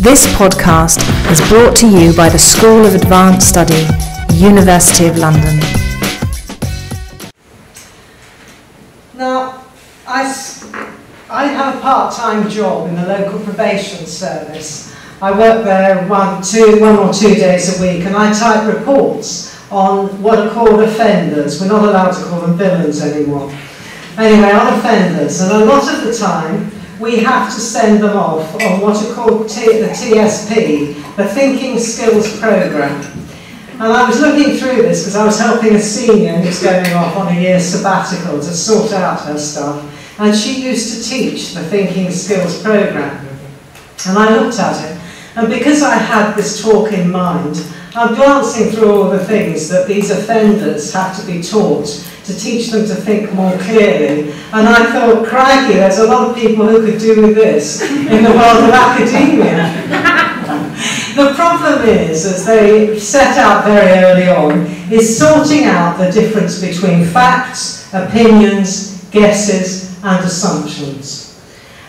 This podcast is brought to you by the School of Advanced Study, University of London. Now, I have a part-time job in the local probation service. I work there one or two days a week, and I type reports on what are called offenders. We're not allowed to call them villains anymore. Anyway, on offenders, and a lot of the time we have to send them off on what are called the TSP, the Thinking Skills Programme. And I was looking through this because I was helping a senior who's going off on a year's sabbatical to sort out her stuff, and she used to teach the Thinking Skills Programme. And I looked at it, and because I had this talk in mind, I'm glancing through all the things that these offenders have to be taught to teach them to think more clearly. And I thought, crikey, there's a lot of people who could do with this in the world of academia. The problem is, as they set out very early on, is sorting out the difference between facts, opinions, guesses, and assumptions.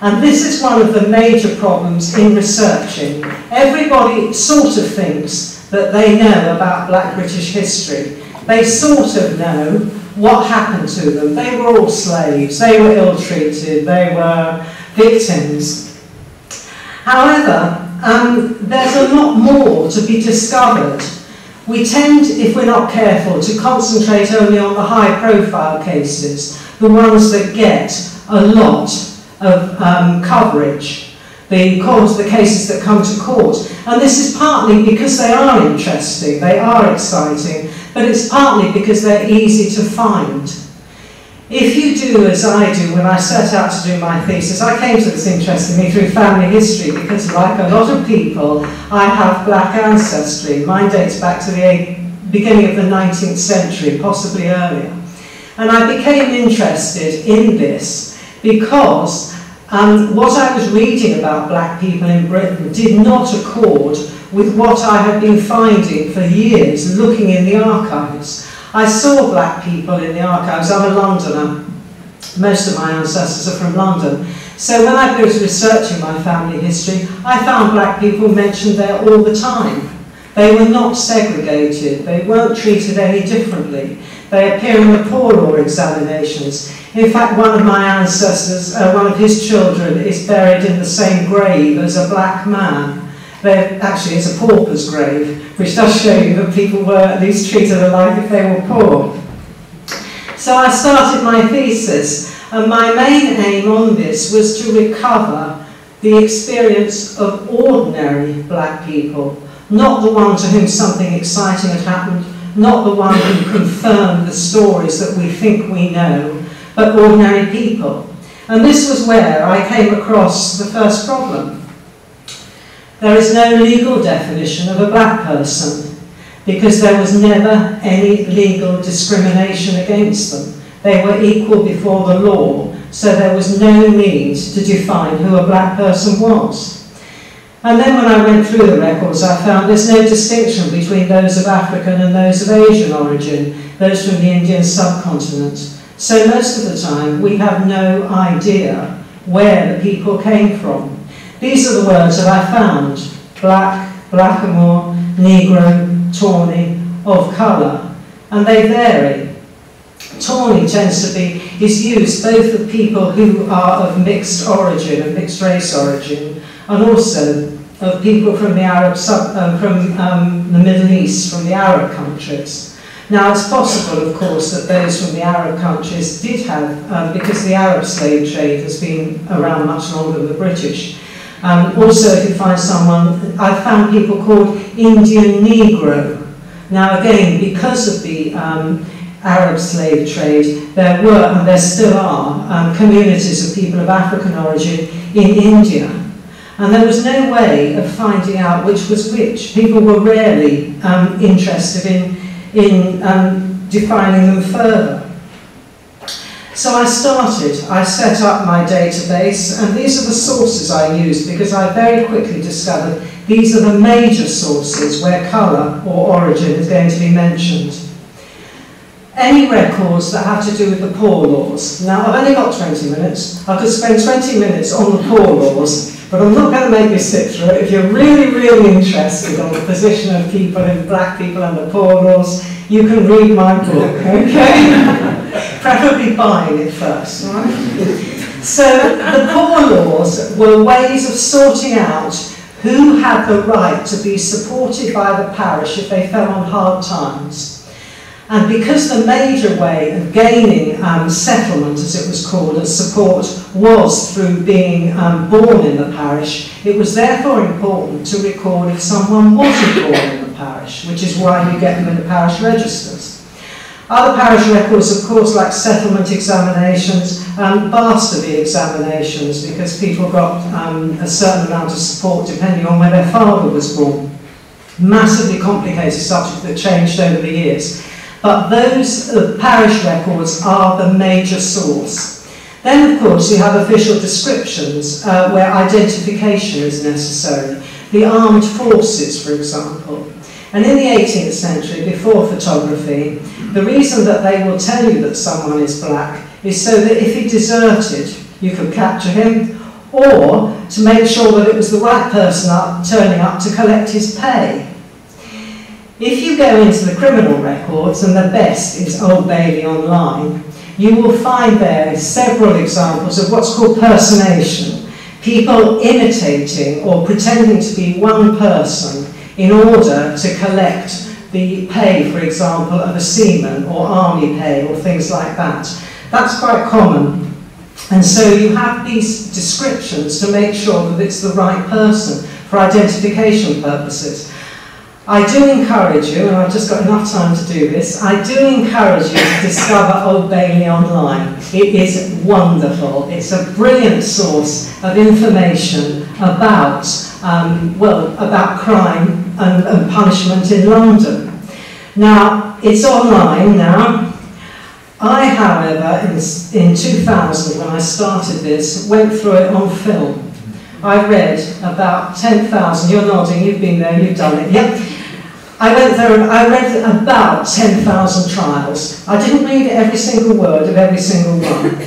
And this is one of the major problems in researching. Everybody sort of thinks that they know about Black British history. They sort of know what happened to them. They were all slaves, they were ill-treated, they were victims. However, there's a lot more to be discovered. We tend, if we're not careful, to concentrate only on the high-profile cases, the ones that get a lot of coverage, the cases that come to court. And this is partly because they are interesting, they are exciting, but it's partly because they're easy to find. If you do as I do when I set out to do my thesis, I came to this interestingly through family history because, like a lot of people, I have Black ancestry. Mine dates back to the beginning of the 19th century, possibly earlier. And I became interested in this because what I was reading about Black people in Britain did not accord with what I had been finding for years looking in the archives. I saw Black people in the archives. I'm a Londoner. Most of my ancestors are from London. So when I was researching my family history, I found Black people mentioned there all the time. They were not segregated. They weren't treated any differently. They appear in the poor law examinations. In fact, one of my ancestors, one of his children, is buried in the same grave as a Black man. Actually, it's a pauper's grave, which does show you that people were at least treated alike if they were poor. So I started my thesis, and my main aim on this was to recover the experience of ordinary Black people, not the one to whom something exciting had happened, not the one who confirmed the stories that we think we know, but ordinary people. And this was where I came across the first problem. There is no legal definition of a Black person because there was never any legal discrimination against them. They were equal before the law, so there was no need to define who a Black person was. And then when I went through the records, I found there's no distinction between those of African and those of Asian origin, those from the Indian subcontinent. So most of the time, we have no idea where the people came from. These are the words that I found: Black, Blackamoor, Negro, Tawny, of colour, and they vary. Tawny is used both of people who are of mixed origin, of mixed race origin, and also of people from the the Middle East, from the Arab countries. Now, it's possible, of course, that those from the Arab countries did have, because the Arab slave trade has been around much longer than the British. Also, if you find someone, I found people called Indian Negro. Now, again, because of the Arab slave trade, there were, and there still are, communities of people of African origin in India. And there was no way of finding out which was which. People were rarely interested in defining them further. So I set up my database, and these are the sources I used because I very quickly discovered these are the major sources where colour or origin is going to be mentioned. any records that have to do with the poor laws. Now, I've only got 20 minutes. I could spend 20 minutes on the poor laws, but I'm not going to make you sit through it. If you're really, really interested on the position of people and black people and the poor laws, you can read my book, okay? Preferably buying it first, right? So the poor laws were ways of sorting out who had the right to be supported by the parish if they fell on hard times. And because the major way of gaining settlement, as it was called, as support, was through being born in the parish, it was therefore important to record if someone wasn't born in the parish, which is why you get them in the parish registers. Other parish records, of course, like settlement examinations, bastardy examinations, because people got a certain amount of support depending on where their father was born. Massively complicated subject that changed over the years. But those parish records are the major source. Then, of course, you have official descriptions where identification is necessary. The armed forces, for example. And in the 18th century, before photography, the reason that they will tell you that someone is black is so that if he deserted, you could capture him, or to make sure that it was the right person turning up to collect his pay. If you go into the criminal records, and the best is Old Bailey online, you will find there several examples of what's called personation. People imitating or pretending to be one person in order to collect the pay, for example, of a seaman or army pay or things like that. That's quite common. And so you have these descriptions to make sure that it's the right person for identification purposes. I do encourage you, and I've just got enough time to do this, I do encourage you to discover Old Bailey online. It is wonderful. It's a brilliant source of information about, about crime and punishment in London. Now, it's online now. I, however, in 2000, when I started this, went through it on film. I read about 10,000, you're nodding, you've been there, you've done it, yep. I went there and I read about 10,000 trials. I didn't read every single word of every single one,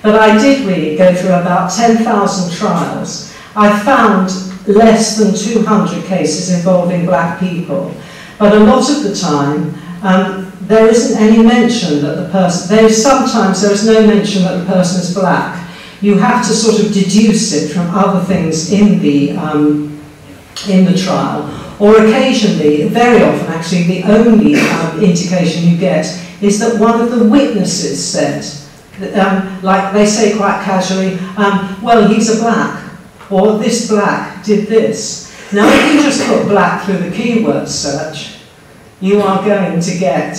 but I did go through about 10,000 trials. I found less than 200 cases involving black people, but a lot of the time there isn't any mention that the person, sometimes there is no mention that the person is black. You have to sort of deduce it from other things in the trial. Or occasionally, very often actually, the only indication you get is that one of the witnesses said, like they say quite casually, well, he's a black, or this black did this. Now, if you just put black through the keyword search, you are going to get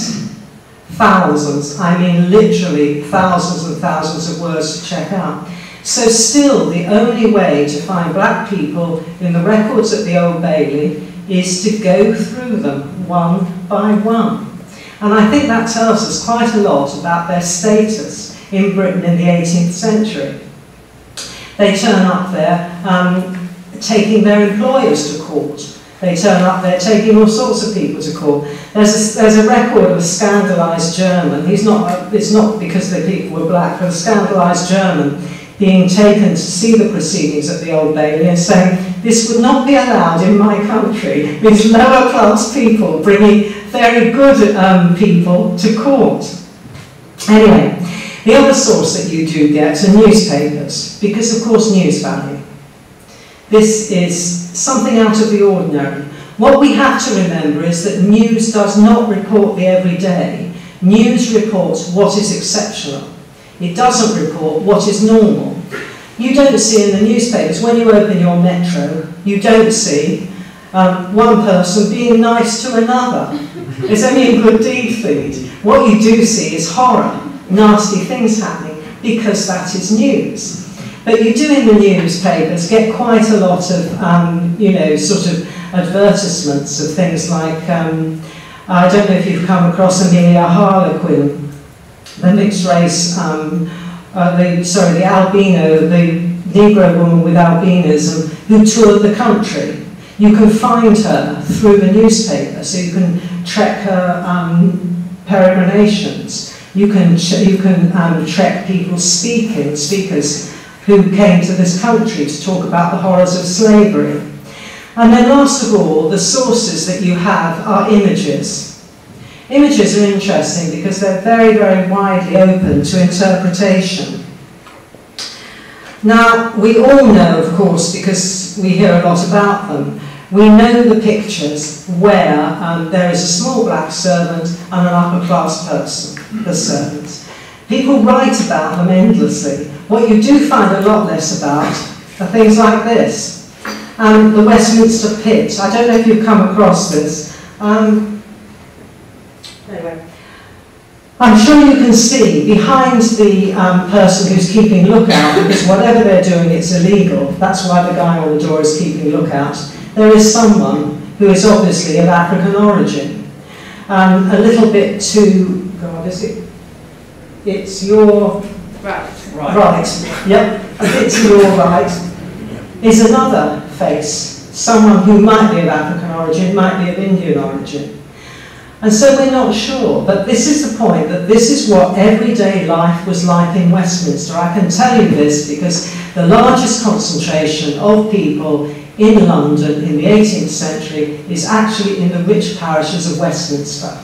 thousands, I mean literally thousands and thousands of words to check out. So still, the only way to find black people in the records at the Old Bailey is to go through them one by one. And I think that tells us quite a lot about their status in Britain in the 18th century. They turn up there taking their employers to court. They turn up there taking all sorts of people to court. There's a record of a scandalised German. It's not because the people were black, but a scandalised German being taken to see the proceedings at the Old Bailey and saying, this would not be allowed in my country, these lower class people bringing very good people to court. Anyway, the other source that you do get are newspapers, because of course news value. This is something out of the ordinary. What we have to remember is that news does not report the everyday. News reports what is exceptional. It doesn't report what is normal. You don't see in the newspapers, when you open your Metro, you don't see one person being nice to another. It's only a good deed feed. What you do see is horror, nasty things happening, because that is news. But you do in the newspapers get quite a lot of, you know, sort of advertisements of things like, I don't know if you've come across Amelia Harlequin, the mixed race, the albino, the Negro woman with albinism who toured the country. You can find her through the newspaper, so you can track her peregrinations. You can trek people's speakers who came to this country to talk about the horrors of slavery. And then last of all, the sources that you have are images. Images are interesting because they're very, very widely open to interpretation. Now, we all know, of course, because we hear a lot about them, we know the pictures where there is a small black servant and an upper class person, the servant. People write about them endlessly. What you do find a lot less about are things like this. The Westminster Pit. I don't know if you've come across this. Anyway, I'm sure you can see behind the person who's keeping lookout, because whatever they're doing, it's illegal. That's why the guy on the door is keeping lookout. There is someone who is obviously of African origin. A little bit to, God, is it? It's your right. Yep, a bit to your right is another face, someone who might be of African origin, might be of Indian origin. And so we're not sure, but this is the point, that this is what everyday life was like in Westminster. I can tell you this because the largest concentration of people in London in the 18th century is actually in the rich parishes of Westminster.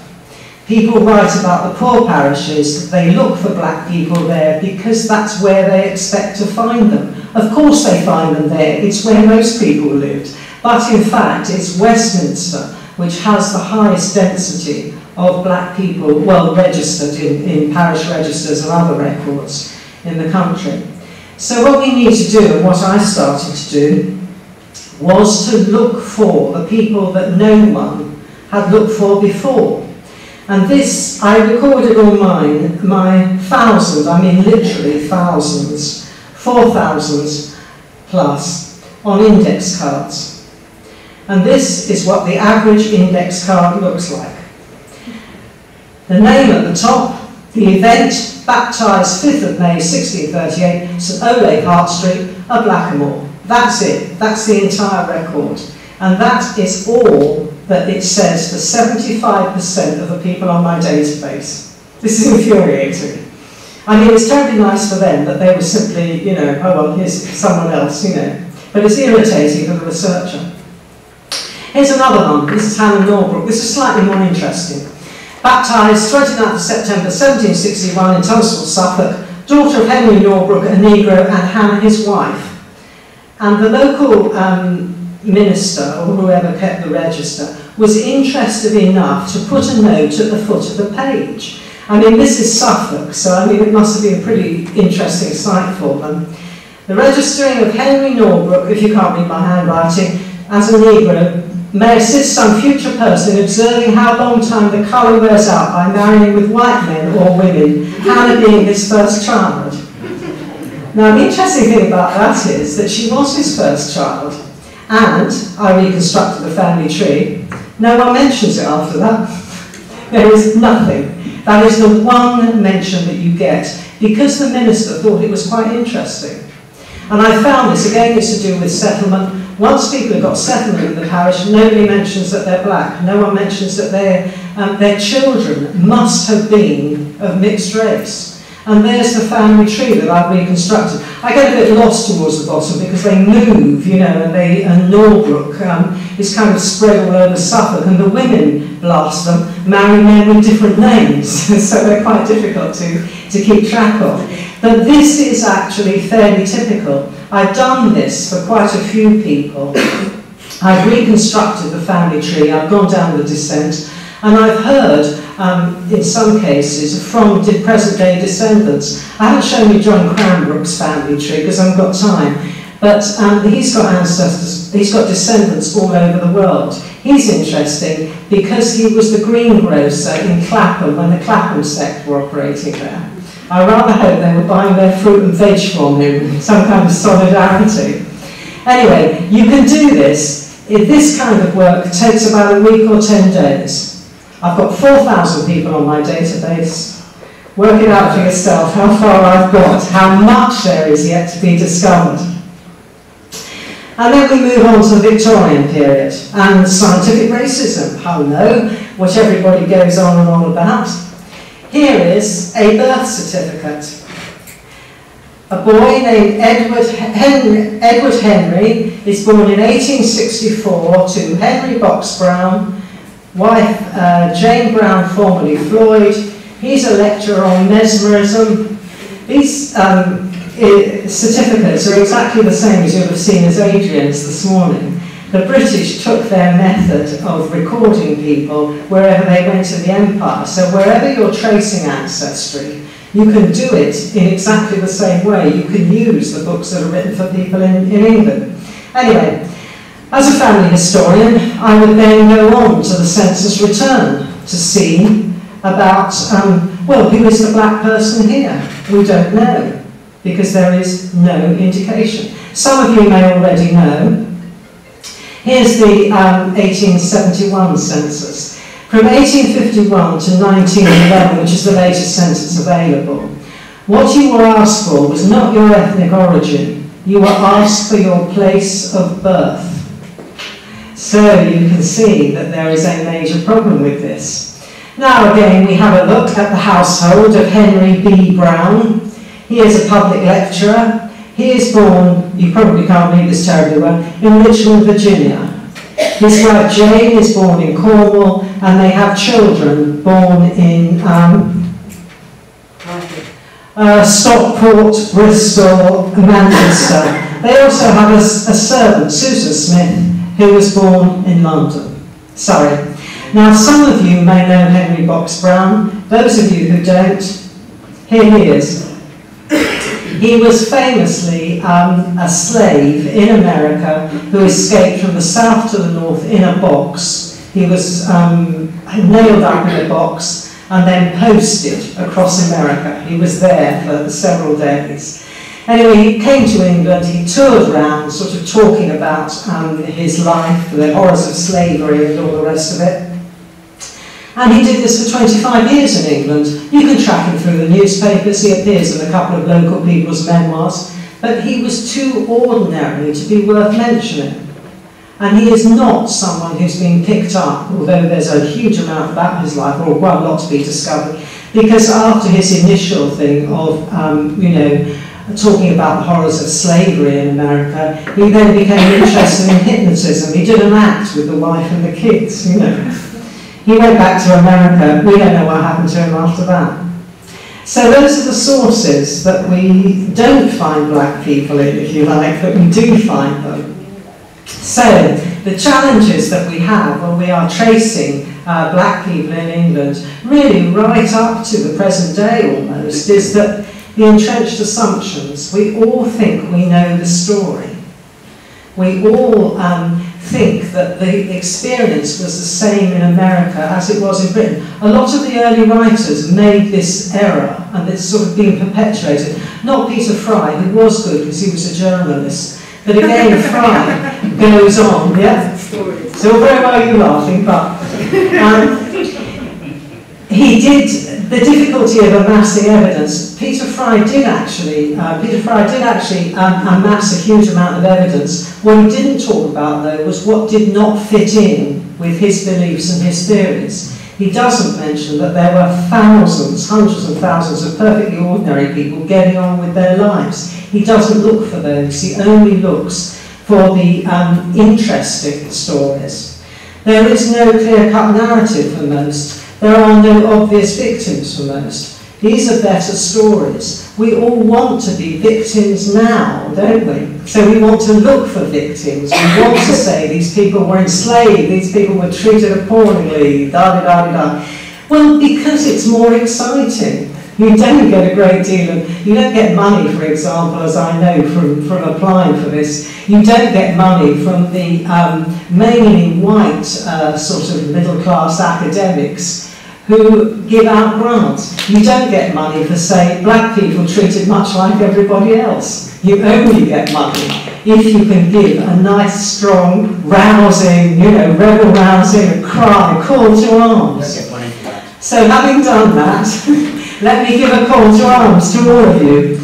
People write about the poor parishes, they look for black people there because that's where they expect to find them. Of course they find them there, it's where most people lived. But in fact, it's Westminster which has the highest density of black people, well, registered in parish registers and other records in the country. So what we need to do, and what I started to do, was to look for the people that no one had looked for before. And this, I recorded on mine, my thousands, I mean literally thousands, 4,000 plus, on index cards. And this is what the average index card looks like. The name at the top, the event, baptised 5th of May 1638, St Olave, Hart Street, a blackamoor. That's it, that's the entire record. And that is all that it says for 75% of the people on my database. This is infuriating. I mean, it's terribly nice for them that they were simply, you know, oh well, here's someone else, you know. But it's irritating for the researcher. Here's another one. This is Hannah Norbrook. This is slightly more interesting. Baptised 29th of September 1761 in Tunstall, Suffolk, daughter of Henry Norbrook, a Negro, and Hannah, his wife. And the local minister, or whoever kept the register, was interested enough to put a note at the foot of the page. I mean, this is Suffolk, so I mean, it must have been a pretty interesting sight for them. The registering of Henry Norbrook, if you can't read my handwriting, as a Negro, may assist some future person in observing how long time the colour wears out by marrying with white men or women, Hannah being his first child. Now, the interesting thing about that is that she was his first child, and I reconstructed the family tree. No one mentions it after that. There is nothing. That is the one mention that you get, because the minister thought it was quite interesting. And I found this, again, it's to do with settlement. Once people have got settlement in the parish, nobody mentions that they're black. No one mentions that their children must have been of mixed race. And there's the family tree that I've reconstructed. I get a bit lost towards the bottom because they move, you know, and Norbrook is kind of spread all over Suffolk, and the women, blast them, marry men with different names, so they're quite difficult to keep track of. But this is actually fairly typical. I've done this for quite a few people. I've reconstructed the family tree, I've gone down the descent, and I've heard, in some cases, from present-day descendants. I haven't shown you John Cranbrook's family tree because I haven't got time, but he's got ancestors, he's got descendants all over the world. He's interesting because he was the greengrocer in Clapham when the Clapham sect were operating there. I rather hope they were buying their fruit and veg from him, some kind of solidarity. Anyway, you can do this. This kind of work takes about a week or 10 days. I've got 4,000 people on my database. Work it out for yourself, how far I've got, how much there is yet to be discovered. And then we move on to the Victorian period and scientific racism. Oh no, what everybody goes on and on about. Here is a birth certificate. A boy named Edward Henry is born in 1864 to Henry Box Brown, wife Jane Brown, formerly Floyd. He's a lecturer on mesmerism. These certificates are exactly the same as you'll have seen as Adrian's this morning. The British took their method of recording people wherever they went in the empire. So wherever you're tracing ancestry, you can do it in exactly the same way. You can use the books that are written for people in England. Anyway, as a family historian, I would then go on to the census return to see about, well, who is the black person here? We don't know, because there is no indication. Some of you may already know. Here's the 1871 census. From 1851 to 1911, which is the latest census available, what you were asked for was not your ethnic origin. You were asked for your place of birth. So you can see that there is a major problem with this. Now again, we have a look at the household of Henry B. Brown. He is a public lecturer. He is born, you probably can't read this terribly well, in Richmond, Virginia. His wife Jane is born in Cornwall, and they have children born in Stockport, Bristol, Manchester. They also have a servant, Susan Smith, who was born in London. Sorry. Now, some of you may know Henry Box Brown. Those of you who don't, here he is. He was famously a slave in America who escaped from the south to the north in a box. He was nailed up in a box and then posted across America. He was there for several days. Anyway, he came to England, he toured around sort of talking about his life, the horrors of slavery and all the rest of it. And he did this for 25 years in England. You can track him through the newspapers. He appears in a couple of local people's memoirs. But he was too ordinary to be worth mentioning. And he is not someone who's been picked up, although there's a huge amount about his life, or quite a lot to be discovered, because after his initial thing of, talking about the horrors of slavery in America, he then became interested in hypnotism. He did an act with the wife and the kids, He went back to America. We don't know what happened to him after that. So those are the sources that we don't find black people in, if you like, but we do find them. So the challenges that we have when we are tracing black people in England, really right up to the present day almost, is that the entrenched assumptions. We all think we know the story. We all think that the experience was the same in America as it was in Britain. A lot of the early writers made this error, and it's sort of been perpetuated. Not Peter Fry, who was good because he was a journalist, but again Fry goes on, yeah? So very well you're laughing, but he did the difficulty of amassing evidence. Peter Fry did actually amass a huge amount of evidence. What he didn't talk about, though, was what did not fit in with his beliefs and his theories. He doesn't mention that there were thousands, hundreds of thousands of perfectly ordinary people getting on with their lives. He doesn't look for those. He only looks for the interesting stories. There is no clear-cut narrative for most. There are no obvious victims for most. These are better stories. We all want to be victims now, don't we? So we want to look for victims. We want to say these people were enslaved, these people were treated appallingly, da-da-da-da-da. Well, because it's more exciting. You don't get a great deal of, you don't get money, for example, as I know from applying for this, you don't get money from the mainly white sort of middle-class academics who give out grants. You don't get money for, say, black people treated much like everybody else. You only get money if you can give a nice, strong, rousing, rebel-rousing cry, call to arms. So having done that, let me give a call to arms to all of you.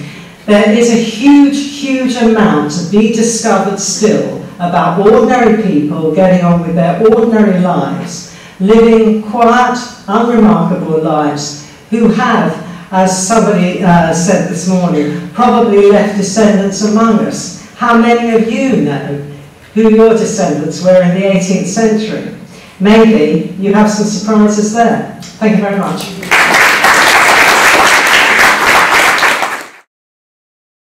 There is a huge, huge amount to be discovered still about ordinary people getting on with their ordinary lives, living quiet, unremarkable lives, who have, as somebody said this morning, probably left descendants among us. How many of you know who your descendants were in the 18th century? Maybe you have some surprises there. Thank you very much.